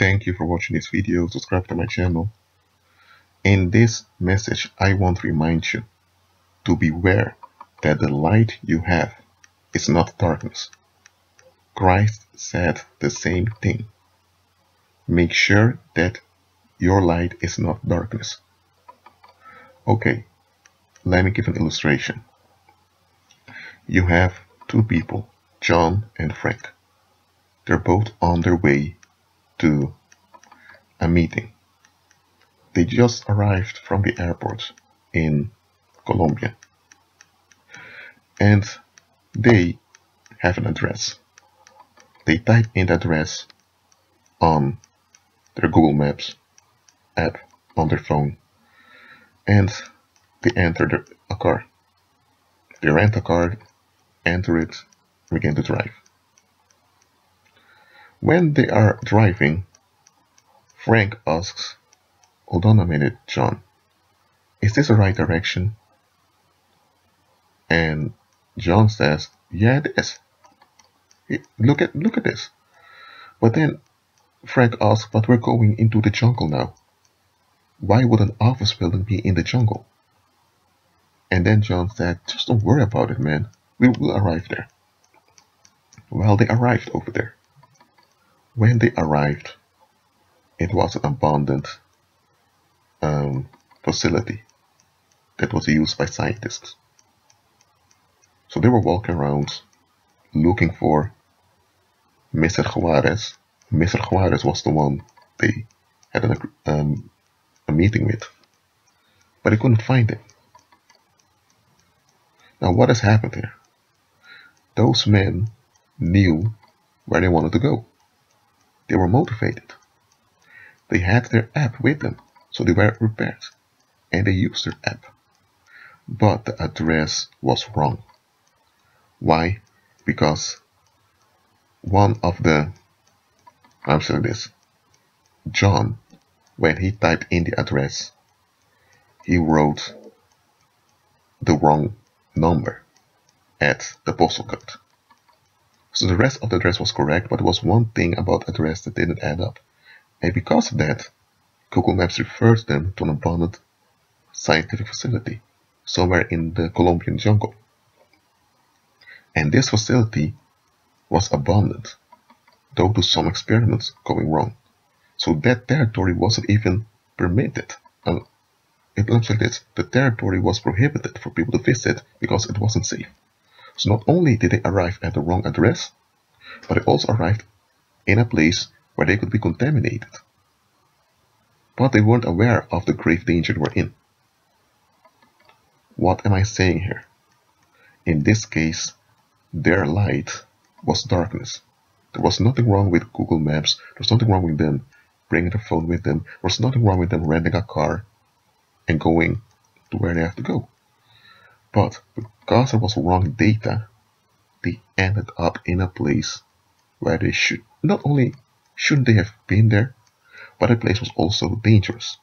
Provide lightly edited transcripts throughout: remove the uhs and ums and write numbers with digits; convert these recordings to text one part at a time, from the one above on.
Thank you for watching this video. Subscribe to my channel. In this message, I want to remind you to beware that the light you have is not darkness. Christ said the same thing. Make sure that your light is not darkness. Okay, let me give an illustration. You have two people, John and Frank. They're both on their way to a meeting. They just arrived from the airport in Colombia, and they have an address. They type in the address on their Google Maps app on their phone, and they enter a car. They rent a car, enter it, and begin to drive. When they are driving, Frank asks, "Hold on a minute, John. Is this the right direction?" And John says, "Yeah, it is. Look at this." But then Frank asks, "But we're going into the jungle now. Why would an office building be in the jungle?" And then John said, "Just don't worry about it, man. We will arrive there." Well, they arrived over there. When they arrived, it was an abandoned facility that was used by scientists. So they were walking around looking for Mr. Juarez. Mr. Juarez was the one they had a meeting with, but they couldn't find him. Now what has happened here? Those men knew where they wanted to go. They were motivated. They had their app with them, so they were prepared, and they used their app. But the address was wrong. Why? Because one of the, I'm saying this, John, when he typed in the address, he wrote the wrong number at the postal code. So the rest of the address was correct, but there was one thing about the address that didn't add up. And because of that, Google Maps referred them to an abandoned scientific facility somewhere in the Colombian jungle. And this facility was abandoned due to some experiments going wrong. So that territory wasn't even permitted. It looks like this. The territory was prohibited for people to visit because it wasn't safe. So not only did they arrive at the wrong address, but they also arrived in a place where they could be contaminated. But they weren't aware of the grave danger they were in. What am I saying here? In this case, their light was darkness. There was nothing wrong with Google Maps. There was nothing wrong with them bringing their phone with them. There was nothing wrong with them renting a car and going to where they have to go. But because there was wrong data, they ended up in a place where they should not only shouldn't they have been there, but the place was also dangerous.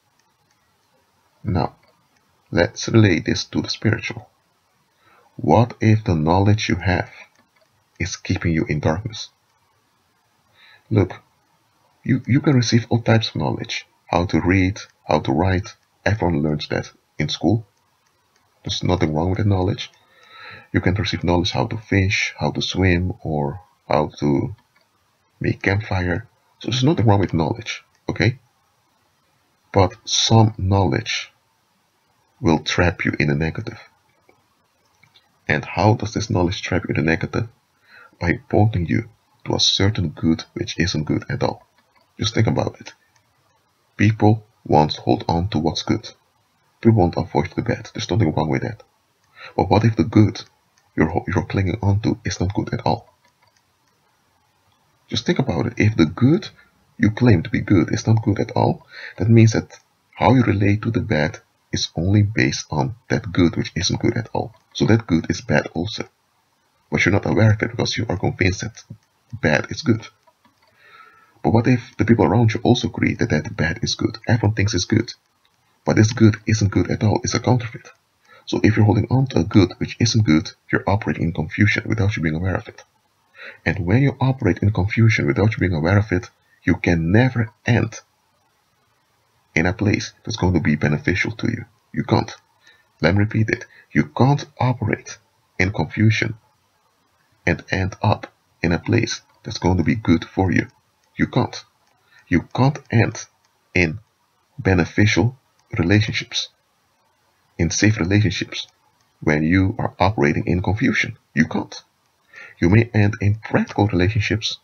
Now, let's relate this to the spiritual. What if the knowledge you have is keeping you in darkness? Look, you can receive all types of knowledge. How to read, how to write. Everyone learns that in school. There's nothing wrong with that knowledge. You can receive knowledge how to fish, how to swim, or how to make campfire. So there's nothing wrong with knowledge, okay? But some knowledge will trap you in the negative. And how does this knowledge trap you in the negative? By pointing you to a certain good which isn't good at all. Just think about it. People want to hold on to what's good. People want to avoid the bad. There's nothing wrong with that. But what if the good you're clinging on to is not good at all? Just think about it. If the good you claim to be good is not good at all, that means that how you relate to the bad is only based on that good which isn't good at all. So that good is bad also. But you're not aware of it because you are convinced that bad is good. But what if the people around you also agree that that bad is good? Everyone thinks it's good. But this good isn't good at all. It's a counterfeit. So if you're holding on to a good which isn't good, you're operating in confusion without you being aware of it. And when you operate in confusion without you being aware of it, You can never end in a place that's going to be beneficial to you. You can't. Let me repeat it. You can't operate in confusion and end up in a place that's going to be good for you. You can't. You can't end in beneficial relationships, in safe relationships, when you are operating in confusion. You can't. You may end in practical relationships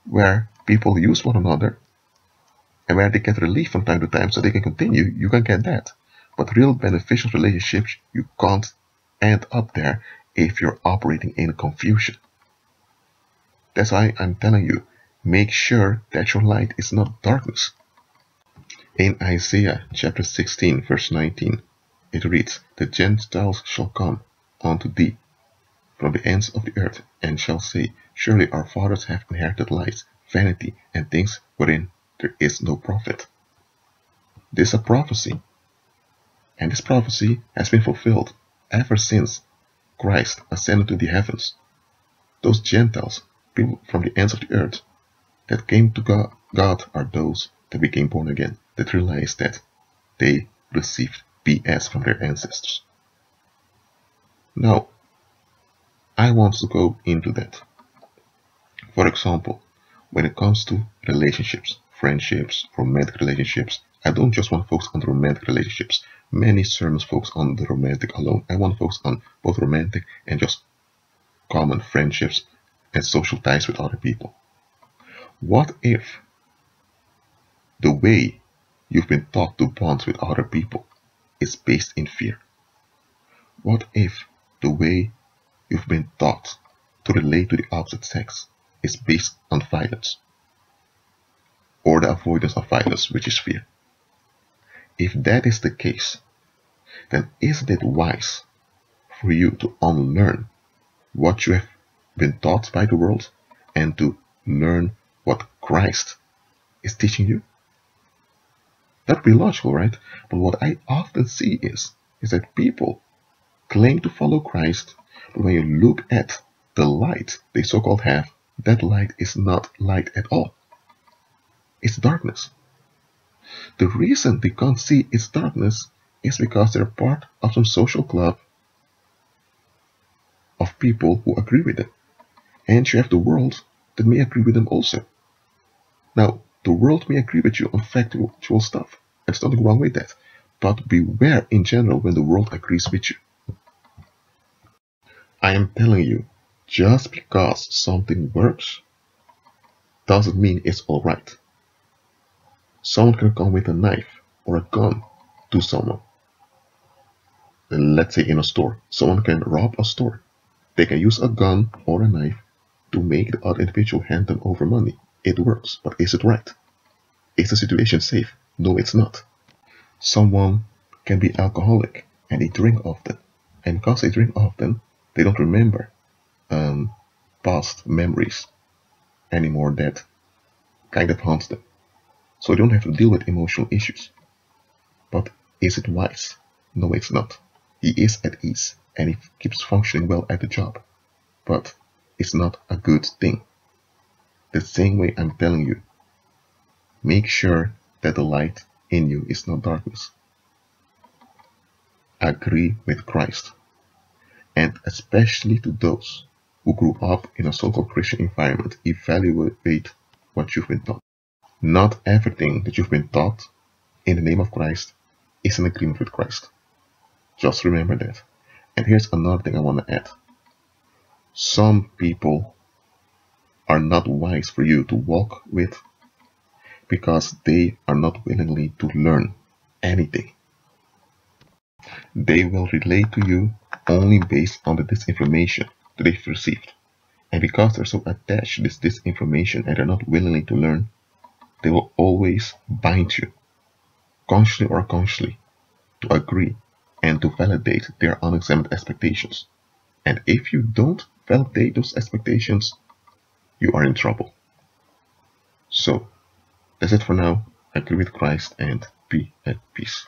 where people use one another and where they get relief from time to time so they can continue. You can get that. But real beneficial relationships, you can't end up there if you're operating in confusion. That's why I'm telling you, make sure that your light is not darkness. In Isaiah chapter 16 verse 19, it reads, "The Gentiles shall come unto thee from the ends of the earth, and shall say, Surely our fathers have inherited lies, vanity, and things wherein there is no profit." This is a prophecy, and this prophecy has been fulfilled ever since Christ ascended to the heavens. Those Gentiles, people from the ends of the earth, that came to God are those that became born again, that realized that they received BS from their ancestors. Now, I want to go into that. For example, when it comes to relationships, friendships, romantic relationships, I don't just want to focus on the romantic relationships. Many sermons focus on the romantic alone. I want to focus on both romantic and just common friendships and social ties with other people. What if the way you've been taught to bond with other people is based in fear? What if the way you've been taught to relate to the opposite sex is based on violence, or the avoidance of violence, which is fear? If that is the case, then isn't it wise for you to unlearn what you have been taught by the world and to learn what Christ is teaching you? That would be logical, right? But what I often see is that people claim to follow Christ, but when you look at the light they so-called have, that light is not light at all. It's darkness. The reason they can't see its darkness is because they're part of some social club of people who agree with them. And you have the world that may agree with them also. Now, the world may agree with you on factual stuff. There's nothing wrong with that. But beware in general when the world agrees with you. I am telling you, just because something works doesn't mean it's alright. Someone can come with a knife or a gun to someone. And let's say in a store, someone can rob a store. They can use a gun or a knife to make the other individual hand them over money. It works, but is it right? Is the situation safe? No, it's not. Someone can be alcoholic and they drink often. And because they drink often, they don't remember past memories anymore that kind of haunts them. So they don't have to deal with emotional issues. But is it wise? No, it's not. He is at ease and he keeps functioning well at the job. But it's not a good thing. The same way I'm telling you, make sure that the light in you is not darkness. Agree with Christ. And especially to those who grew up in a so-called Christian environment, evaluate what you've been taught. Not everything that you've been taught in the name of Christ is in agreement with Christ. Just remember that. And here's another thing I want to add. Some people are not wise for you to walk with because they are not willingly to learn anything. They will relate to you only based on the disinformation that they've received. And because they're so attached to this disinformation and they're not willingly to learn, they will always bind you, consciously or unconsciously, to agree and to validate their unexamined expectations. And if you don't validate those expectations, you are in trouble. So, that's it for now. Agree with Christ and be at peace.